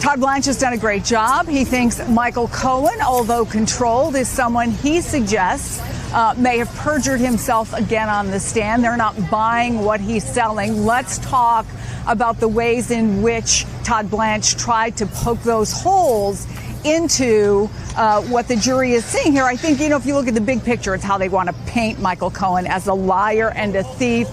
Todd Blanche has done a great job. He thinks Michael Cohen, although controlled, is someone he suggests may have perjured himself again on the stand. They're not buying what he's selling. Let's talk about the ways in which Todd Blanche tried to poke those holes into what the jury is seeing here. I think, if you look at the big picture, it's how they want to paint Michael Cohen as a liar and a thief.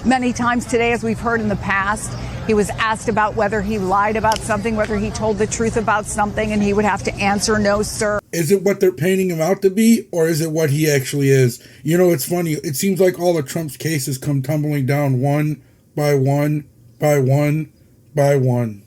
Many times today, as we've heard in the past, he was asked about whether he lied about something, whether he told the truth about something, and he would have to answer, no, sir. Is it what they're painting him out to be, or is it what he actually is? It's funny. It seems like all of Trump's cases come tumbling down one by one by one by one.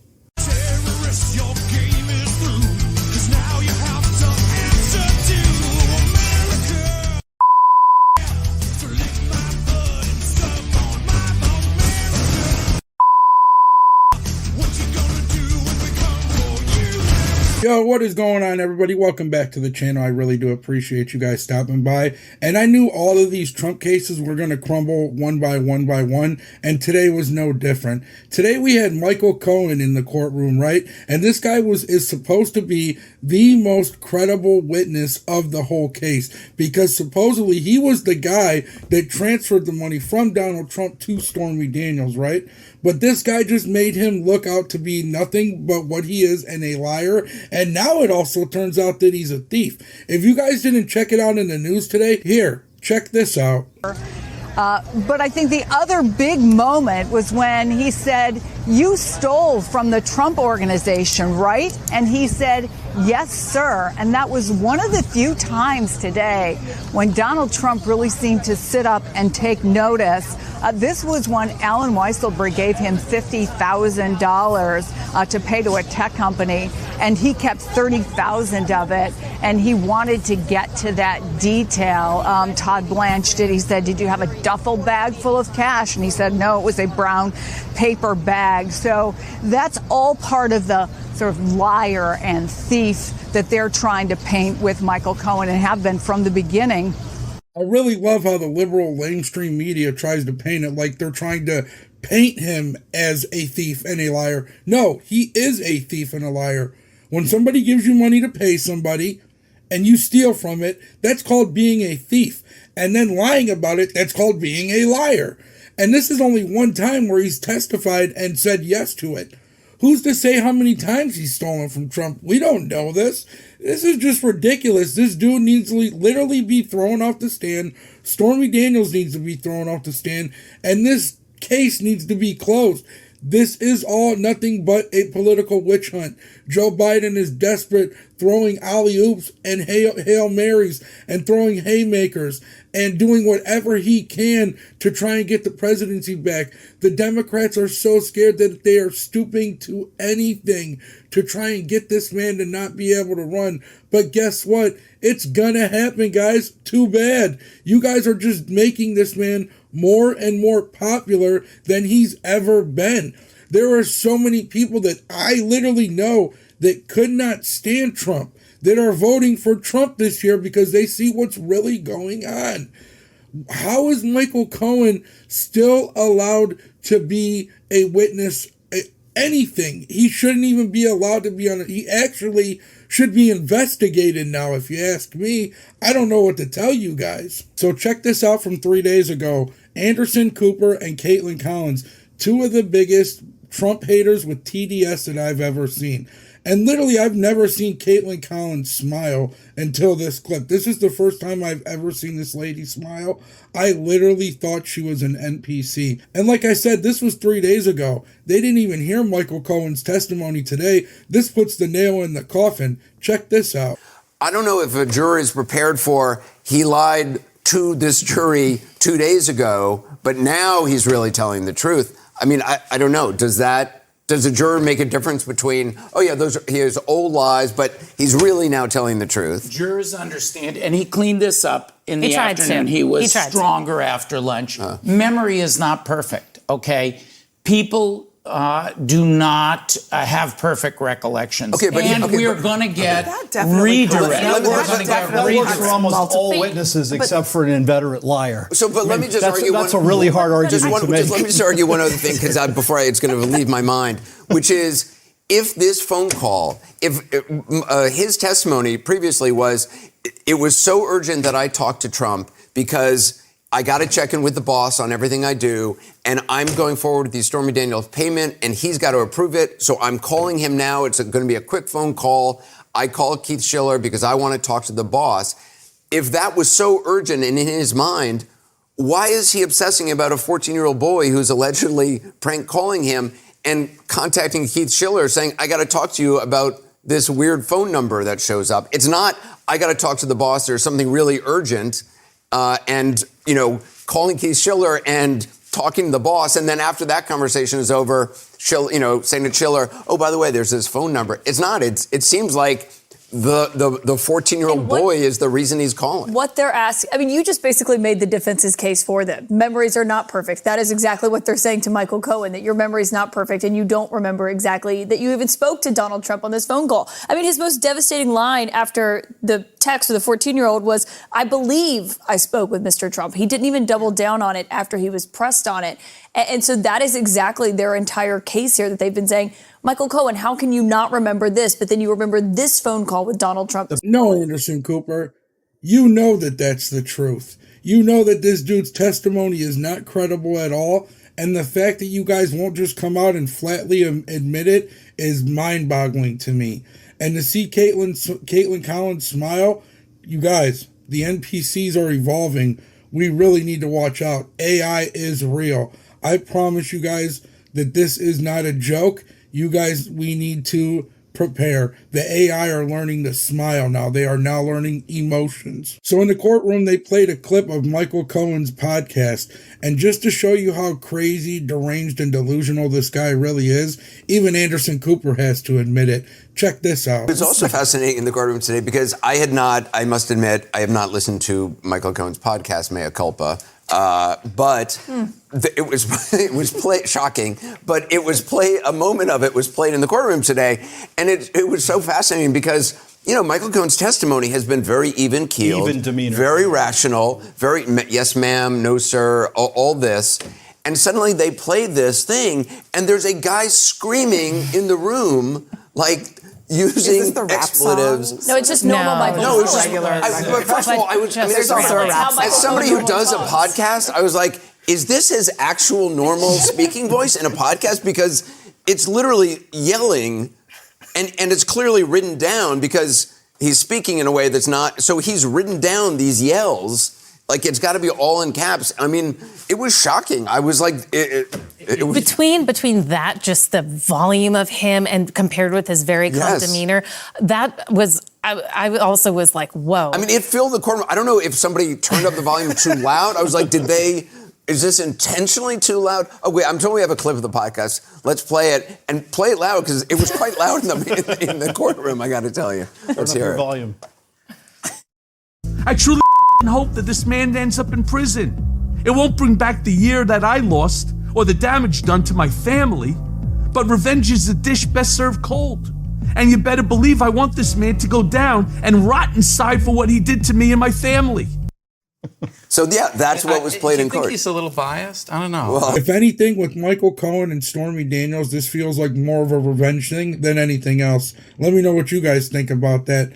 Yo, what is going on, everybody? Welcome back to the channel. I really do appreciate you guys stopping by. And I knew all of these Trump cases were going to crumble one by one by one, and today was no different. Today we had Michael Cohen in the courtroom, right? And this guy is supposed to be the most credible witness of the whole case, because supposedly he was the guy that transferred the money from Donald Trump to Stormy Daniels, right? But this guy just made him look out to be nothing but what he is, and a liar. And now it also turns out that he's a thief. If you guys didn't check it out in the news today, here, check this out. But I think the other big moment was when he said, "You stole from the Trump organization, right?" And he said, "Yes, sir." And that was one of the few times today when Donald Trump really seemed to sit up and take notice. This was when Alan Weisselberg gave him $50,000 to pay to a tech company, and he kept $30,000 of it, and he wanted to get to that detail. Todd Blanche did. He said, "Did you have a duffel bag full of cash?" And he said, "No, it was a brown paper bag." So that's all part of the sort of liar and thief that they're trying to paint with Michael Cohen, and have been from the beginning. I really love how the liberal mainstream media tries to paint it like they're trying to paint him as a thief and a liar. No, he is a thief and a liar. When somebody gives you money to pay somebody and you steal from it, that's called being a thief. And then lying about it, that's called being a liar. And this is only one time where he's testified and said yes to it. Who's to say how many times he's stolen from Trump? We don't know this. This is just ridiculous. This dude needs to literally be thrown off the stand. Stormy Daniels needs to be thrown off the stand. And this case needs to be closed. This is all nothing but a political witch hunt. Joe Biden is desperate, throwing alley-oops and Hail Marys and throwing haymakers and doing whatever he can to try and get the presidency back. The Democrats are so scared that they are stooping to anything to try and get this man to not be able to run. But guess what? It's gonna happen, guys. Too bad. You guys are just making this man more and more popular than he's ever been. There are so many people that I literally know that could not stand Trump, that are voting for Trump this year because they see what's really going on. How is Michael Cohen still allowed to be a witness? Anything? He shouldn't even be allowed to be on it. He actually should be investigated now, if you ask me. I don't know what to tell you guys. So check this out from 3 days ago. Anderson Cooper and Caitlin Collins, two of the biggest Trump haters with TDS that I've ever seen. And literally, I've never seen Caitlin Collins smile until this clip. This is the first time I've ever seen this lady smile. I literally thought she was an NPC. And like I said, this was 3 days ago. They didn't even hear Michael Cohen's testimony today. This puts the nail in the coffin. Check this out. I don't know if a juror is prepared for, he lied to this jury 2 days ago, but now he's really telling the truth. I mean, I don't know. Does a juror make a difference between, oh yeah, those are his old lies, but he's really now telling the truth? Jurors understand, and he cleaned this up in the afternoon. He was stronger after lunch. Memory is not perfect, okay? People do not have perfect recollections. Okay, but we're going to get redirect. That works for almost all witnesses except for an inveterate liar. So, but let me just argue that's a really hard argument to make. Let me just argue one other thing, because before it's going to leave my mind, which is, if this phone call, if his testimony previously was, it was so urgent that I talked to Trump because I got to check in with the boss on everything I do, and I'm going forward with the Stormy Daniels payment, and he's got to approve it. So I'm calling him now. It's going to be a quick phone call. I call Keith Schiller because I want to talk to the boss. If that was so urgent and in his mind, why is he obsessing about a 14-year-old boy who's allegedly prank calling him and contacting Keith Schiller saying, I got to talk to you about this weird phone number that shows up? It's not, I got to talk to the boss. There's something really urgent. And, you know, calling Keith Schiller and talking to the boss. And then after that conversation is over, saying to Schiller, oh, by the way, there's this phone number. It's not. It seems like the 14-year-old boy is the reason he's calling. What they're asking, I mean, you just basically made the defense's case for them. Memories are not perfect. That is exactly what they're saying to Michael Cohen, that your memory is not perfect and you don't remember exactly that you even spoke to Donald Trump on this phone call. I mean, his most devastating line after the text of the 14-year-old was, I believe I spoke with Mr. Trump. He didn't even double down on it after he was pressed on it. And so that is exactly their entire case here, that they've been saying, Michael Cohen, how can you not remember this, but then you remember this phone call with Donald Trump? No, Anderson Cooper, you know that that's the truth. You know that this dude's testimony is not credible at all. And the fact that you guys won't just come out and flatly admit it is mind-boggling to me. And to see Caitlin Collins smile, you guys, the NPCs are evolving. We really need to watch out. AI is real. I promise you guys that this is not a joke. You guys, we need to prepare. The AI are learning to smile now. They are now learning emotions. So in the courtroom, they played a clip of Michael Cohen's podcast. And just to show you how crazy, deranged, and delusional this guy really is, even Anderson Cooper has to admit it. Check this out. It's also fascinating in the courtroom today because I must admit, I have not listened to Michael Cohen's podcast, Mea Culpa. But it was shocking, but a moment of it was played in the courtroom today. And it was so fascinating because, Michael Cohen's testimony has been very even-keeled. Even demeanor. Very rational, very yes ma'am, no sir, all this. And suddenly they played this thing and there's a guy screaming in the room like, using expletives. Song? No, it's just normal Michael. No, it's just regular. First of all, as somebody who does a podcast, I was like, is this his actual normal speaking voice in a podcast? Because it's literally yelling, and it's clearly written down because he's speaking in a way that's not. So he's written down these yells. Like, it's got to be all in caps. I mean, it was shocking. I was like... It was, between that, just the volume of him and compared with his very calm demeanor, that was... I also was like, whoa. I mean, it filled the courtroom. I don't know if somebody turned up the volume too loud. I was like, is this intentionally too loud? Oh, wait, I'm told we have a clip of the podcast. Let's play it, and play it loud, because it was quite loud in the courtroom, I got to tell you. Let's hear it. Volume. I truly hope that this man ends up in prison. It won't bring back the year that I lost or the damage done to my family, but revenge is a dish best served cold. And you better believe I want this man to go down and rot inside for what he did to me and my family. So, yeah, that's what was played in court. I think he's a little biased. I don't know. Well, if anything, with Michael Cohen and Stormy Daniels, this feels like more of a revenge thing than anything else. Let me know what you guys think about that.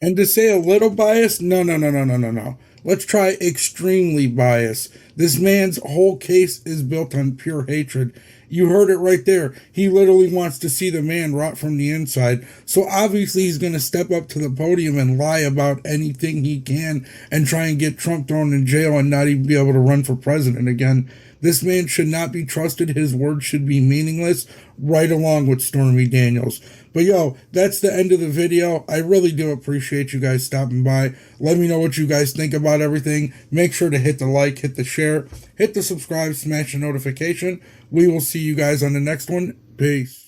And to say a little biased, no. Let's try extremely biased. This man's whole case is built on pure hatred. You heard it right there. He literally wants to see the man rot from the inside. So obviously he's going to step up to the podium and lie about anything he can and try and get Trump thrown in jail and not even be able to run for president again. This man should not be trusted. His words should be meaningless, right along with Stormy Daniels. But yo, that's the end of the video. I really do appreciate you guys stopping by. Let me know what you guys think about everything. Make sure to hit the like, hit the share, hit the subscribe, smash the notification. We will see you guys on the next one. Peace.